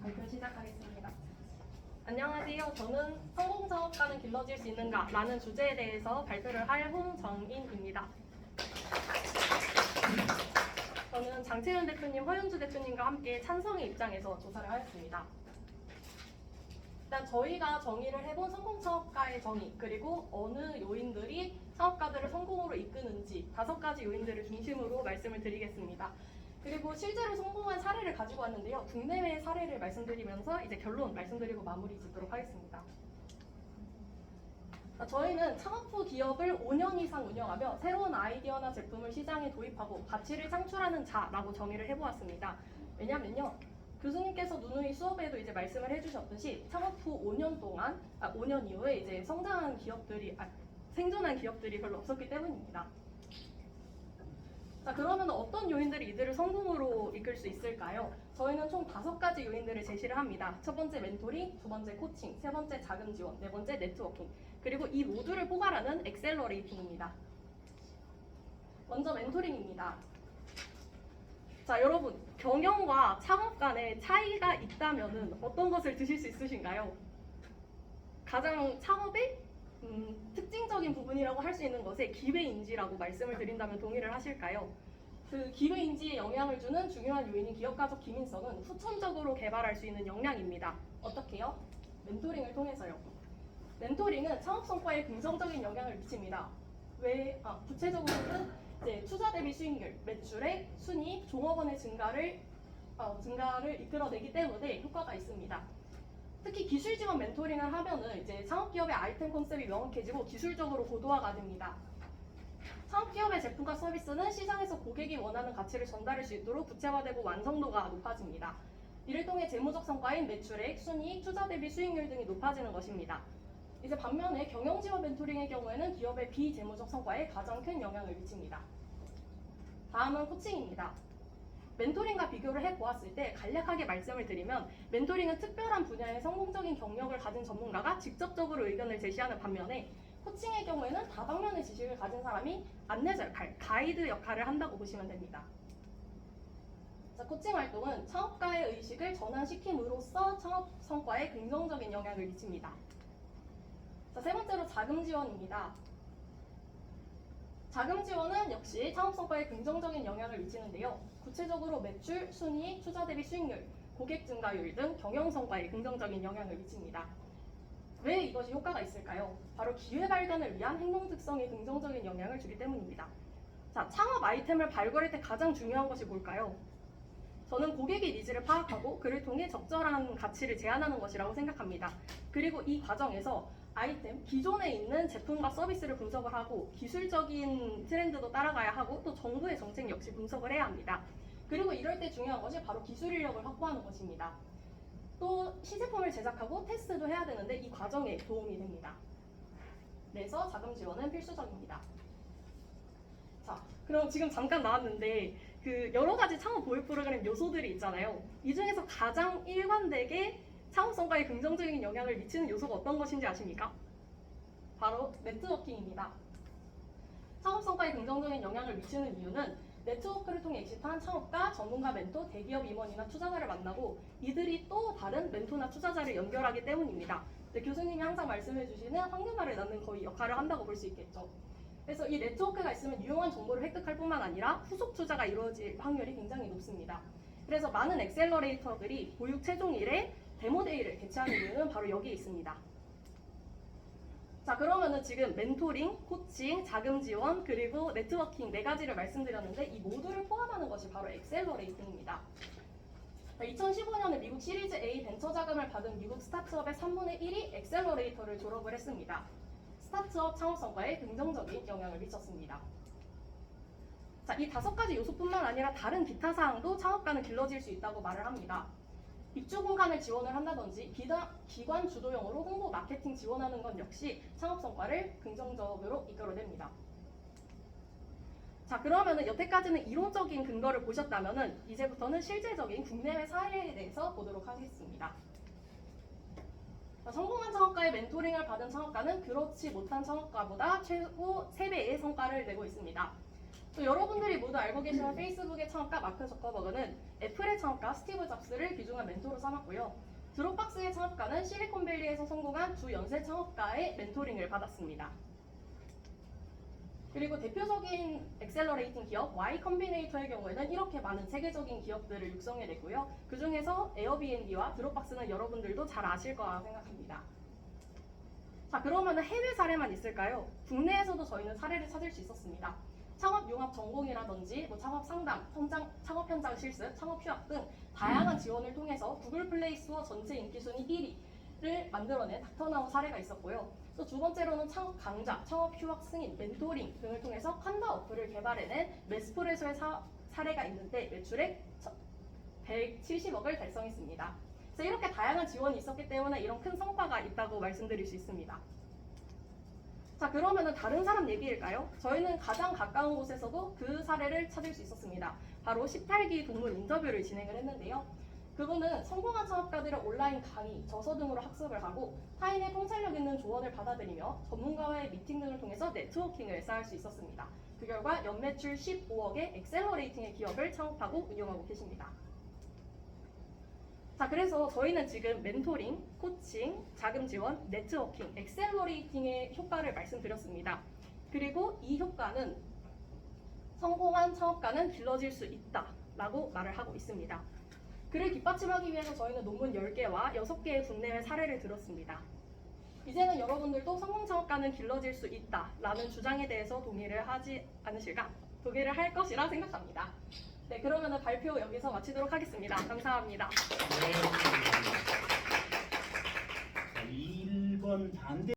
발표 시작하겠습니다. 안녕하세요. 저는 성공사업가는 길러질 수 있는가? 라는 주제에 대해서 발표를 할 홍정인입니다. 저는 장채윤 대표님, 허윤주 대표님과 함께 찬성의 입장에서 조사를 하였습니다. 일단 저희가 정의를 해본 성공사업가의 정의, 그리고 어느 요인들이 사업가들을 성공으로 이끄는지 5가지 요인들을 중심으로 말씀을 드리겠습니다. 그리고 실제로 성공한 사례를 가지고 왔는데요. 국내외 사례를 말씀드리면서 이제 결론 말씀드리고 마무리 짓도록 하겠습니다. 저희는 창업 후 기업을 5년 이상 운영하며 새로운 아이디어나 제품을 시장에 도입하고 가치를 창출하는 자라고 정의를 해보았습니다. 왜냐면요. 교수님께서 누누이 수업에도 이제 말씀을 해주셨듯이 창업 후 5년 이후에 이제 성장한 기업들이, 생존한 기업들이 별로 없었기 때문입니다. 자, 그러면 어떤 요인들이 이들을 성공으로 이끌 수 있을까요? 저희는 총 5가지 요인들을 제시를 합니다. 첫 번째 멘토링, 두 번째 코칭, 세 번째 자금 지원, 네 번째 네트워킹, 그리고 이 모두를 포괄하는 엑셀러레이팅입니다. 먼저 멘토링입니다. 자, 여러분, 경영과 창업 간의 차이가 있다면 어떤 것을 드실 수 있으신가요? 가장 창업의 특징적인 부분이라고 할 수 있는 것에 기회인지라고 말씀을 드린다면 동의를 하실까요? 그 기회인지에 영향을 주는 중요한 요인인 기업가적 기민성은 후천적으로 개발할 수 있는 역량입니다. 어떻게요? 멘토링을 통해서요. 멘토링은 창업 성과에 긍정적인 영향을 미칩니다. 구체적으로는 이제 투자 대비 수익률, 매출액, 순이익, 종업원의 증가를 이끌어내기 때문에 효과가 있습니다. 특히 기술 지원 멘토링을 하면은 이제 창업기업의 아이템 컨셉이 명확해지고 기술적으로 고도화가 됩니다. 창업기업의 제품과 서비스는 시장에서 고객이 원하는 가치를 전달할 수 있도록 구체화되고 완성도가 높아집니다. 이를 통해 재무적 성과인 매출액, 순이익, 투자 대비 수익률 등이 높아지는 것입니다. 이제 반면에 경영 지원 멘토링의 경우에는 기업의 비재무적 성과에 가장 큰 영향을 미칩니다. 다음은 코칭입니다. 멘토링과 비교를 해보았을 때 간략하게 말씀을 드리면 멘토링은 특별한 분야의 성공적인 경력을 가진 전문가가 직접적으로 의견을 제시하는 반면에 코칭의 경우에는 다방면의 지식을 가진 사람이 안내자 역할, 가이드 역할을 한다고 보시면 됩니다. 자, 코칭 활동은 창업가의 의식을 전환시킴으로써 창업 성과에 긍정적인 영향을 미칩니다. 자, 세 번째로 자금 지원입니다. 자금 지원은 역시 창업 성과에 긍정적인 영향을 미치는데요. 구체적으로 매출, 순이익, 투자 대비 수익률, 고객 증가율 등 경영 성과에 긍정적인 영향을 미칩니다. 왜 이것이 효과가 있을까요? 바로 기회 발견을 위한 행동 특성에 긍정적인 영향을 주기 때문입니다. 자, 창업 아이템을 발굴할 때 가장 중요한 것이 뭘까요? 저는 고객의 니즈를 파악하고 그를 통해 적절한 가치를 제안하는 것이라고 생각합니다. 그리고 이 과정에서 아이템, 기존에 있는 제품과 서비스를 분석을 하고 기술적인 트렌드도 따라가야 하고 또 정부의 정책 역시 분석을 해야 합니다. 그리고 이럴 때 중요한 것이 바로 기술 인력을 확보하는 것입니다. 또 시제품을 제작하고 테스트도 해야 되는데 이 과정에 도움이 됩니다. 그래서 자금 지원은 필수적입니다. 자, 그럼 지금 잠깐 나왔는데 그 여러 가지 창업 보육 프로그램 요소들이 있잖아요. 이 중에서 가장 일관되게 창업 성과에 긍정적인 영향을 미치는 요소가 어떤 것인지 아십니까? 바로 네트워킹입니다. 창업 성과에 긍정적인 영향을 미치는 이유는 네트워크를 통해 엑시트한 창업가, 전문가 멘토, 대기업 임원이나 투자자를 만나고 이들이 또 다른 멘토나 투자자를 연결하기 때문입니다. 교수님이 항상 말씀해 주시는 황금알을 낳는 거의 역할을 한다고 볼 수 있겠죠. 그래서 이 네트워크가 있으면 유용한 정보를 획득할 뿐만 아니라 후속 투자가 이루어질 확률이 굉장히 높습니다. 그래서 많은 엑셀러레이터들이 보육 최종일에 데모데이를 개최하는 이유는 바로 여기에 있습니다. 자, 그러면은 지금 멘토링, 코칭, 자금 지원, 그리고 네트워킹 4가지를 말씀드렸는데 이 모두를 포함하는 것이 바로 엑셀러레이팅입니다. 2015년에 미국 시리즈 A 벤처 자금을 받은 미국 스타트업의 3분의 1이 엑셀러레이터를 졸업을 했습니다. 스타트업 창업 성과에 긍정적인 영향을 미쳤습니다. 자, 이 5가지 요소뿐만 아니라 다른 기타 사항도 창업가는 길러질 수 있다고 말을 합니다. 입주 공간을 지원을 한다든지 기관 주도형으로 홍보 마케팅 지원하는 건 역시 창업 성과를 긍정적으로 이끌어냅니다. 자, 그러면은 여태까지는 이론적인 근거를 보셨다면은 이제부터는 실제적인 국내외 사례에 대해서 보도록 하겠습니다. 자, 성공한 창업가의 멘토링을 받은 창업가는 그렇지 못한 창업가보다 최고 3배의 성과를 내고 있습니다. 또 여러분들이 모두 알고 계시는 페이스북의 창업가 마크 저커버그는 애플의 창업가 스티브 잡스를 귀중한 멘토로 삼았고요. 드롭박스의 창업가는 실리콘밸리에서 성공한 두 연쇄 창업가의 멘토링을 받았습니다. 그리고 대표적인 엑셀러레이팅 기업 Y 컴비네이터의 경우에는 이렇게 많은 세계적인 기업들을 육성해냈고요. 그 중에서 에어비앤비와 드롭박스는 여러분들도 잘 아실 거라 생각합니다. 자, 그러면 해외 사례만 있을까요? 국내에서도 저희는 사례를 찾을 수 있었습니다. 창업 융합 전공이라든지 창업 상담, 창업 현장 실습, 창업 휴학 등 다양한 지원을 통해서 구글 플레이 스토어 전체 인기 순위 1위를 만들어낸 닥터나우 사례가 있었고요. 또 두 번째로는 창업 강좌, 창업 휴학 승인, 멘토링 등을 통해서 칸다 어플을 개발해낸 메스프레소의 사례가 있는데 매출액 170억을 달성했습니다. 그래서 이렇게 다양한 지원이 있었기 때문에 이런 큰 성과가 있다고 말씀드릴 수 있습니다. 자, 그러면은 다른 사람 얘기일까요? 저희는 가장 가까운 곳에서도 그 사례를 찾을 수 있었습니다. 바로 18기 동문 인터뷰를 진행을 했는데요. 그분은 성공한 창업가들의 온라인 강의, 저서 등으로 학습을 하고 타인의 통찰력 있는 조언을 받아들이며 전문가와의 미팅 등을 통해서 네트워킹을 쌓을 수 있었습니다. 그 결과 연매출 15억의 엑셀러레이팅의 기업을 창업하고 운영하고 계십니다. 자, 그래서 저희는 지금 멘토링, 코칭, 자금 지원, 네트워킹, 엑셀러레이팅의 효과를 말씀드렸습니다. 그리고 이 효과는 성공한 창업가는 길러질 수 있다라고 말을 하고 있습니다. 그를 뒷받침하기 위해서 저희는 논문 10개와 6개의 국내외 사례를 들었습니다. 이제는 여러분들도 성공 창업가는 길러질 수 있다라는 주장에 대해서 동의를 할 것이라 생각합니다. 네, 그러면 발표 여기서 마치도록 하겠습니다. 감사합니다. 네, 1번 반대